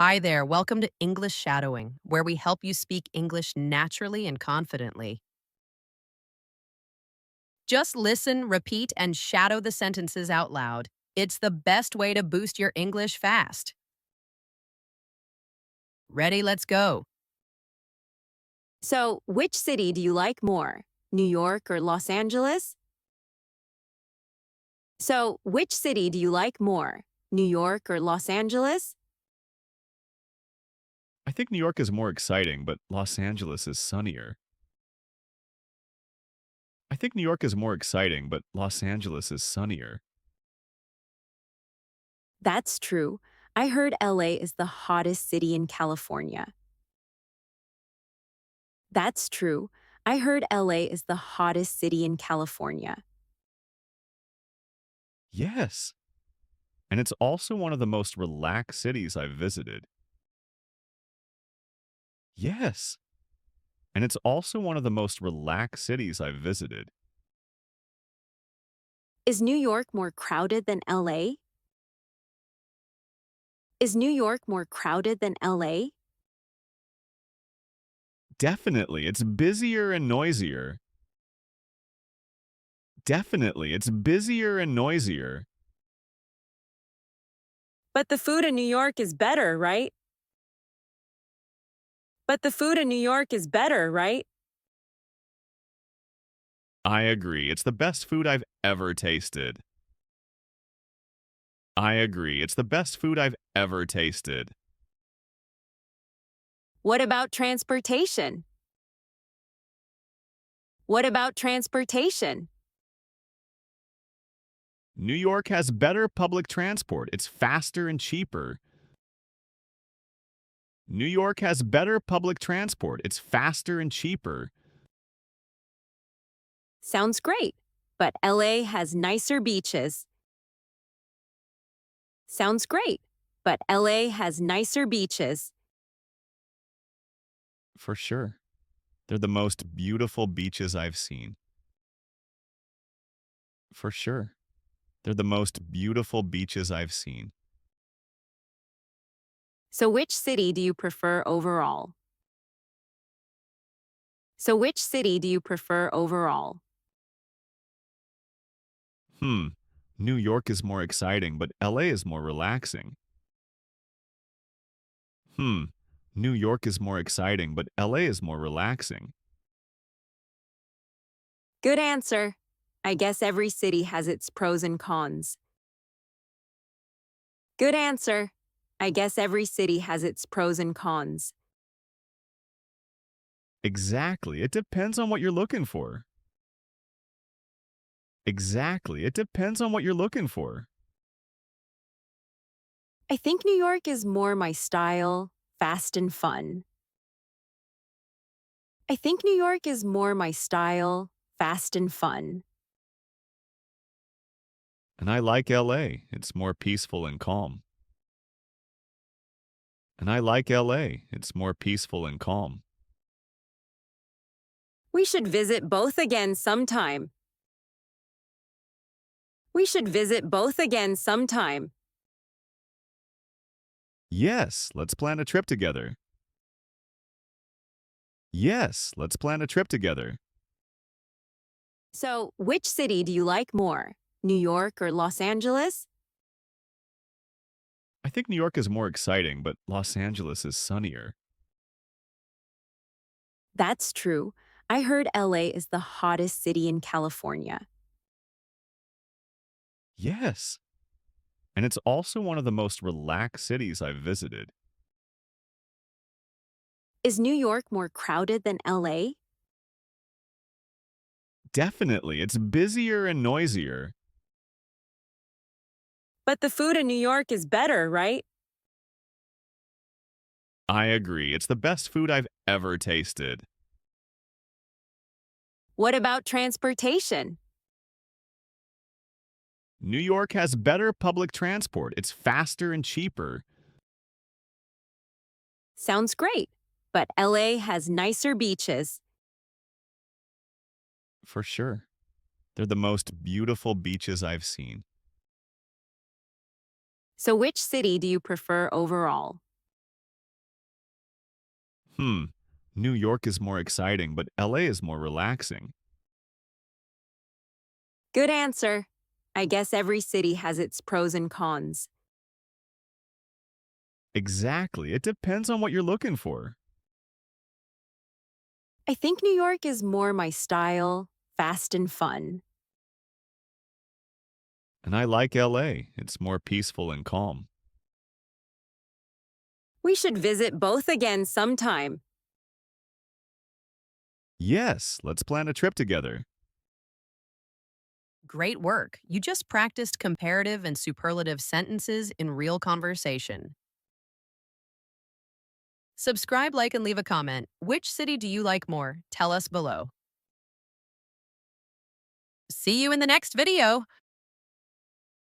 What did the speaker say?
Hi there, welcome to English Shadowing, where we help you speak English naturally and confidently. Just listen, repeat, and shadow the sentences out loud. It's the best way to boost your English fast. Ready? Let's go. So, which city do you like more, New York or Los Angeles? So, which city do you like more, New York or Los Angeles? I think New York is more exciting, but Los Angeles is sunnier. I think New York is more exciting, but Los Angeles is sunnier. That's true. I heard LA is the hottest city in California. That's true. I heard LA is the hottest city in California. Yes. And it's also one of the most relaxed cities I've visited. Yes. And it's also one of the most relaxed cities I've visited. Is New York more crowded than LA? Is New York more crowded than LA? Definitely, it's busier and noisier. Definitely, it's busier and noisier. But the food in New York is better, right? But the food in New York is better, right? I agree, it's the best food I've ever tasted. I agree, it's the best food I've ever tasted. What about transportation? What about transportation? New York has better public transport. It's faster and cheaper. New York has better public transport. It's faster and cheaper. Sounds great, but LA has nicer beaches. Sounds great, but LA has nicer beaches. For sure. They're the most beautiful beaches I've seen. For sure. They're the most beautiful beaches I've seen. So which city do you prefer overall? So which city do you prefer overall? Hmm. New York is more exciting, but LA is more relaxing. Hmm. New York is more exciting, but LA is more relaxing. Good answer. I guess every city has its pros and cons. Good answer. I guess every city has its pros and cons. Exactly. It depends on what you're looking for. Exactly. It depends on what you're looking for. I think New York is more my style, fast and fun. I think New York is more my style, fast and fun. And I like LA. It's more peaceful and calm. And I like LA. It's more peaceful and calm. We should visit both again sometime. We should visit both again sometime. Yes, let's plan a trip together. Yes, let's plan a trip together. So, which city do you like more, New York or Los Angeles? I think New York is more exciting, but Los Angeles is sunnier. That's true. I heard LA is the hottest city in California. Yes. And it's also one of the most relaxed cities I've visited. Is New York more crowded than LA? Definitely, it's busier and noisier. But the food in New York is better, right? I agree, it's the best food I've ever tasted. What about transportation? New York has better public transport. It's faster and cheaper. Sounds great, but LA has nicer beaches. For sure. They're the most beautiful beaches I've seen. So, which city do you prefer overall? Hmm. New York is more exciting, but LA is more relaxing. Good answer. I guess every city has its pros and cons. Exactly. It depends on what you're looking for. I think New York is more my style, fast and fun. And I like LA. It's more peaceful and calm. We should visit both again sometime. Yes, let's plan a trip together. Great work. You just practiced comparative and superlative sentences in real conversation. Subscribe, like, and leave a comment. Which city do you like more? Tell us below. See you in the next video.